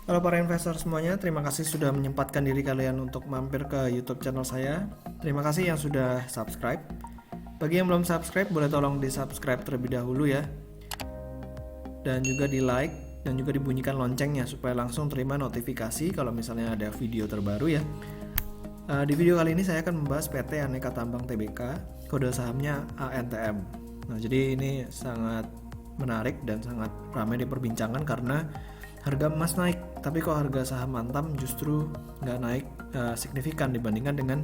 Halo para investor semuanya, terima kasih sudah menyempatkan diri kalian untuk mampir ke YouTube channel saya. Terima kasih yang sudah subscribe. Bagi yang belum subscribe, boleh tolong di subscribe terlebih dahulu ya. Dan juga di like dan juga dibunyikan loncengnya supaya langsung terima notifikasi kalau misalnya ada video terbaru ya. Di video kali ini saya akan membahas PT Aneka Tambang Tbk, kode sahamnya ANTM. Nah, jadi ini sangat menarik dan sangat ramai diperbincangkan karena harga emas naik, tapi kok harga saham Antam justru nggak naik signifikan dibandingkan dengan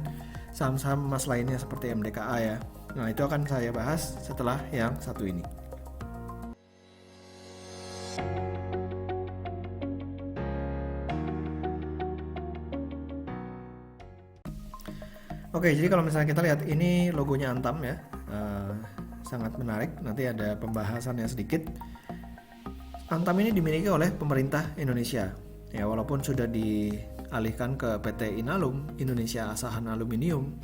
saham-saham emas lainnya seperti MDKA ya. Nah, itu akan saya bahas setelah yang satu ini. Oke, jadi kalau misalnya kita lihat ini logonya Antam ya, sangat menarik. Nanti ada pembahasannya sedikit. Antam ini dimiliki oleh pemerintah Indonesia. Ya, walaupun sudah dialihkan ke PT Inalum, Indonesia Asahan Aluminium,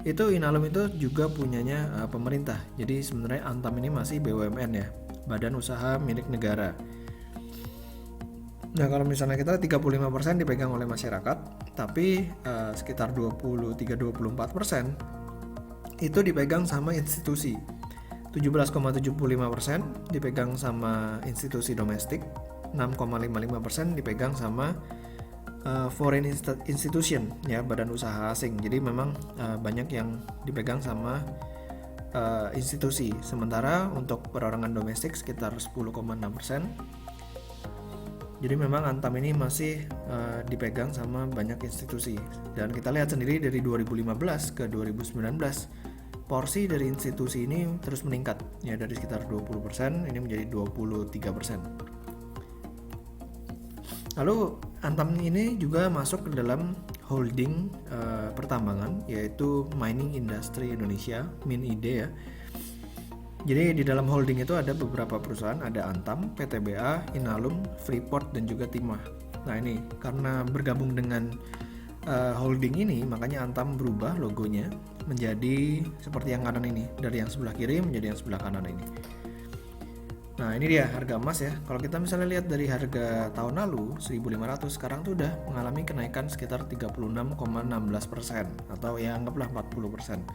itu Inalum itu juga punyanya pemerintah. Jadi sebenarnya Antam ini masih BUMN ya, Badan Usaha Milik Negara. Nah, kalau misalnya kita 35% dipegang oleh masyarakat, tapi sekitar 23-24% itu dipegang sama institusi. 17,75% dipegang sama institusi domestik, 6,55% dipegang sama foreign institution ya, badan usaha asing. Jadi memang banyak yang dipegang sama institusi. Sementara untuk perorangan domestik sekitar 10,6%. Jadi memang Antam ini masih dipegang sama banyak institusi. Dan kita lihat sendiri dari 2015 ke 2019, porsi dari institusi ini terus meningkat. Ya, dari sekitar 20% ini menjadi 23%. Lalu Antam ini juga masuk ke dalam holding pertambangan, yaitu Mining Industry Indonesia, MINID ya. Jadi di dalam holding itu ada beberapa perusahaan, ada Antam, PTBA, Inalum, Freeport, dan juga Timah. Nah ini karena bergabung dengan holding ini, makanya Antam berubah logonya menjadi seperti yang kanan ini, dari yang sebelah kiri menjadi yang sebelah kanan ini. Nah ini dia harga emas ya. Kalau kita misalnya lihat dari harga tahun lalu 1.500, sekarang tuh udah mengalami kenaikan sekitar 36,16% atau ya anggaplah 40%.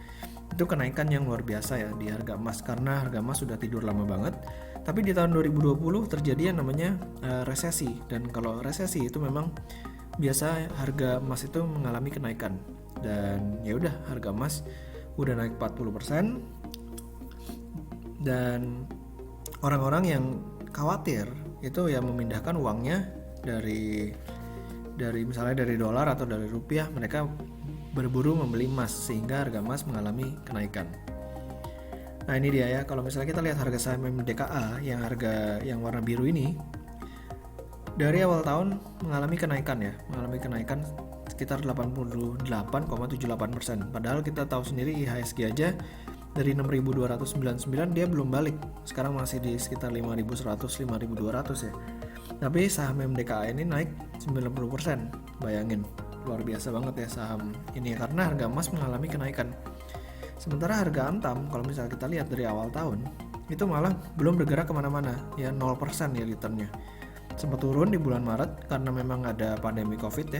Itu kenaikan yang luar biasa ya di harga emas, karena harga emas sudah tidur lama banget. Tapi di tahun 2020 terjadi yang namanya resesi, dan kalau resesi itu memang biasa harga emas itu mengalami kenaikan. Dan ya udah, harga emas udah naik 40%. Dan orang-orang yang khawatir itu ya memindahkan uangnya dari misalnya dari dolar atau dari rupiah, mereka berburu membeli emas sehingga harga emas mengalami kenaikan. Nah ini dia ya, kalau misalnya kita lihat harga saham MDKA yang harga yang warna biru ini dari awal tahun mengalami kenaikan ya, mengalami kenaikan sekitar 88,78%. Padahal kita tahu sendiri IHSG aja dari 6.299 dia belum balik, sekarang masih di sekitar 5.100 5.200 ya. Tapi saham MDKA ini naik 90%, bayangin, luar biasa banget ya saham ini karena harga emas mengalami kenaikan. Sementara harga Antam kalau misalnya kita lihat dari awal tahun itu malah belum bergerak kemana-mana ya, 0% ya returnnya. Sempat turun di bulan Maret karena memang ada pandemi COVID ya,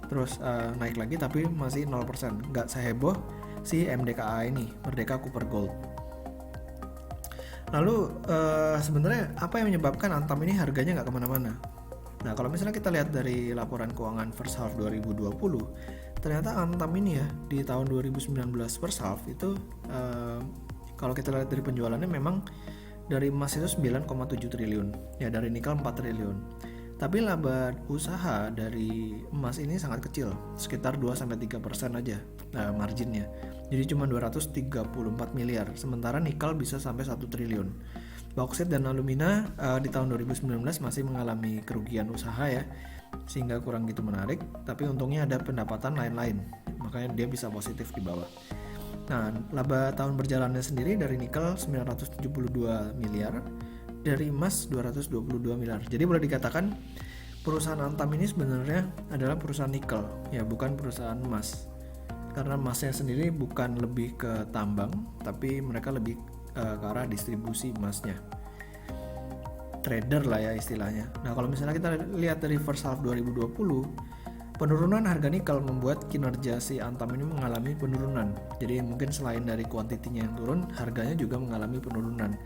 terus naik lagi tapi masih 0%, nggak seheboh si MDKA ini, Merdeka Cooper Gold. Lalu sebenarnya apa yang menyebabkan Antam ini harganya nggak kemana-mana? Nah kalau misalnya kita lihat dari laporan keuangan first half 2020, ternyata Antam ini ya di tahun 2019 first half itu kalau kita lihat dari penjualannya memang dari emas itu 9,7 triliun ya, dari nikel 4 triliun. Tapi laba usaha dari emas ini sangat kecil, sekitar 2-3% aja marginnya. Jadi cuma 234 miliar, sementara nikel bisa sampai 1 triliun. Bauksit dan alumina di tahun 2019 masih mengalami kerugian usaha ya, sehingga kurang gitu menarik, tapi untungnya ada pendapatan lain-lain, makanya dia bisa positif di bawah. Nah, laba tahun berjalannya sendiri dari nikel 972 miliar, dari emas 222 miliar. Jadi boleh dikatakan perusahaan Antam ini sebenarnya adalah perusahaan nikel ya, bukan perusahaan emas. Karena emasnya sendiri bukan lebih ke tambang, tapi mereka lebih ke arah distribusi emasnya. trader lah ya istilahnya. Nah kalau misalnya kita lihat dari first half 2020, penurunan harga nikel membuat kinerja si Antam ini mengalami penurunan. Jadi mungkin selain dari kuantitinya yang turun, harganya juga mengalami penurunan.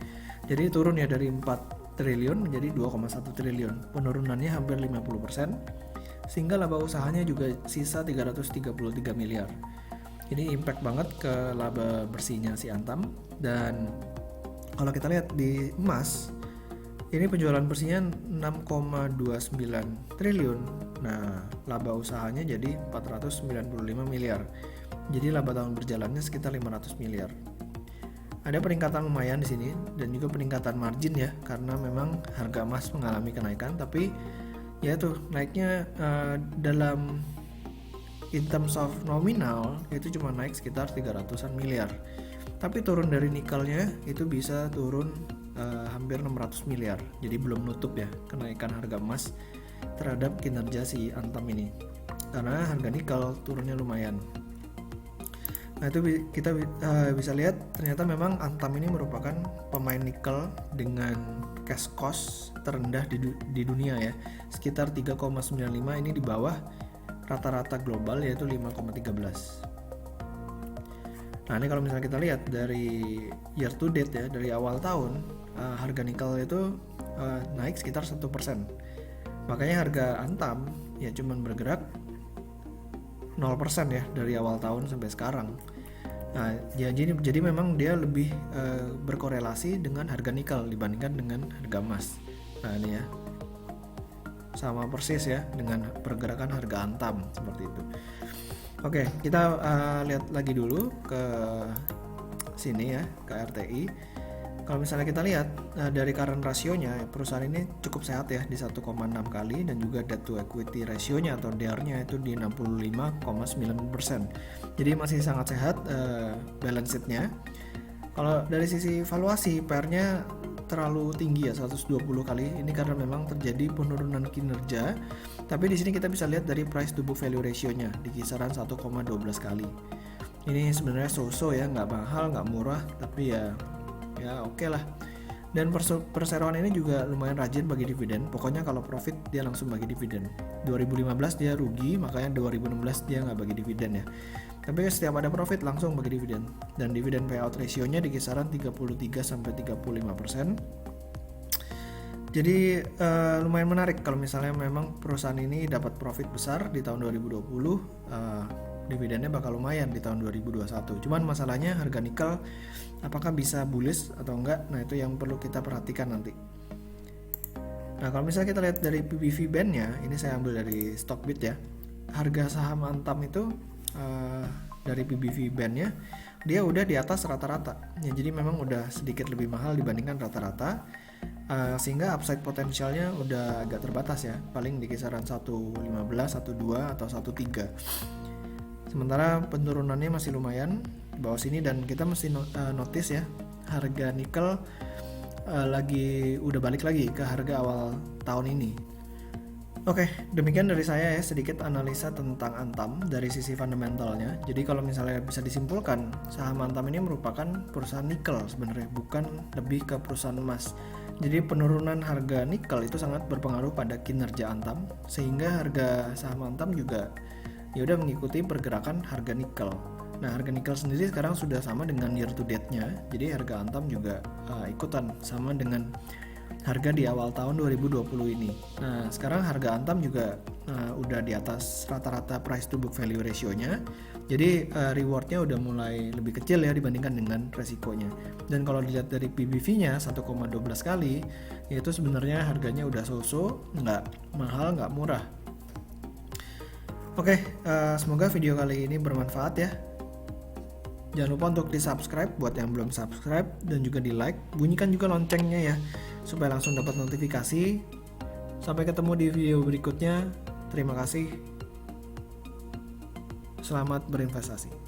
Jadi turun ya dari 4 triliun menjadi 2,1 triliun. Penurunannya hampir 50%, sehingga laba usahanya juga sisa 333 miliar. Ini impact banget ke laba bersihnya si Antam. Dan kalau kita lihat di emas, ini penjualan bersihnya 6,29 triliun. Nah, laba usahanya jadi 495 miliar. Jadi laba tahun berjalannya sekitar 500 miliar. Ada peningkatan lumayan di sini dan juga peningkatan margin ya, karena memang harga emas mengalami kenaikan, tapi ya tuh naiknya dalam in terms of nominal itu cuma naik sekitar 300-an miliar. Tapi turun dari nikelnya itu bisa turun hampir 600 miliar. Jadi belum nutup ya kenaikan harga emas terhadap kinerja si Antam ini, karena harga nikel turunnya lumayan. Nah itu kita bisa lihat ternyata memang Antam ini merupakan pemain nikel dengan cash cost terendah di dunia ya, sekitar 3,95. Ini di bawah rata-rata global yaitu 5,13. Nah ini kalau misalnya kita lihat dari year to date ya, dari awal tahun harga nikel itu naik sekitar 1%. Makanya harga Antam ya cuman bergerak 0% ya dari awal tahun sampai sekarang. Nah jadi memang dia lebih berkorelasi dengan harga nikel dibandingkan dengan harga emas. Nah ini ya sama persis ya dengan pergerakan harga Antam seperti itu. Oke, kita lihat lagi dulu ke sini ya, ke RTI. Kalau misalnya kita lihat dari current rasionya, perusahaan ini cukup sehat ya di 1,6 kali, dan juga debt to equity ratio-nya atau DER-nya itu di 65,9%. Jadi masih sangat sehat balance sheet-nya. Kalau dari sisi valuasi, PR-nya terlalu tinggi ya, 120 kali. Ini karena memang terjadi penurunan kinerja. Tapi di sini kita bisa lihat dari price to book value ratio-nya di kisaran 1,12 kali. Ini sebenarnya so-so ya, nggak mahal, nggak murah, tapi ya oke lah. Dan perseroan ini juga lumayan rajin bagi dividen. Pokoknya kalau profit dia langsung bagi dividen. 2015 dia rugi, makanya 2016 dia nggak bagi dividen ya. Tapi setiap ada profit langsung bagi dividen. Dan dividen payout ratio-nya di kisaran 33-35%. Jadi lumayan menarik kalau misalnya memang perusahaan ini dapat profit besar di tahun 2020, dividennya bakal lumayan di tahun 2021. Cuman masalahnya harga nikel apakah bisa bullish atau enggak, nah itu yang perlu kita perhatikan nanti. Nah kalau misalnya kita lihat dari PBV band-nya, ini saya ambil dari Stockbit ya, harga saham Antam itu dari PBV band-nya dia udah di atas rata-rata ya, jadi memang udah sedikit lebih mahal dibandingkan rata-rata. Sehingga upside potensialnya udah agak terbatas ya, paling di kisaran 1.15, 1.2 atau 1.3. Sementara penurunannya masih lumayan di bawah sini, dan kita mesti notice ya, harga nikel udah balik lagi ke harga awal tahun ini. Oke, demikian dari saya ya, sedikit analisa tentang Antam dari sisi fundamentalnya. Jadi kalau misalnya bisa disimpulkan, saham Antam ini merupakan perusahaan nikel sebenarnya, bukan lebih ke perusahaan emas. Jadi penurunan harga nikel itu sangat berpengaruh pada kinerja Antam, sehingga harga saham Antam juga ya udah mengikuti pergerakan harga nikel. Nah harga nikel sendiri sekarang sudah sama dengan year to date-nya, jadi harga Antam juga ikutan sama dengan harga di awal tahun 2020 ini. Nah sekarang harga Antam juga udah di atas rata-rata price to book value ratio-nya. Jadi rewardnya udah mulai lebih kecil ya dibandingkan dengan resikonya. Dan kalau dilihat dari PBV-nya 1,12 kali, yaitu sebenarnya harganya udah so-so, nggak mahal, nggak murah. Oke, semoga video kali ini bermanfaat ya. Jangan lupa untuk di-subscribe buat yang belum subscribe, dan juga di-like, bunyikan juga loncengnya ya, supaya langsung dapat notifikasi. Sampai ketemu di video berikutnya. Terima kasih. Selamat berinvestasi.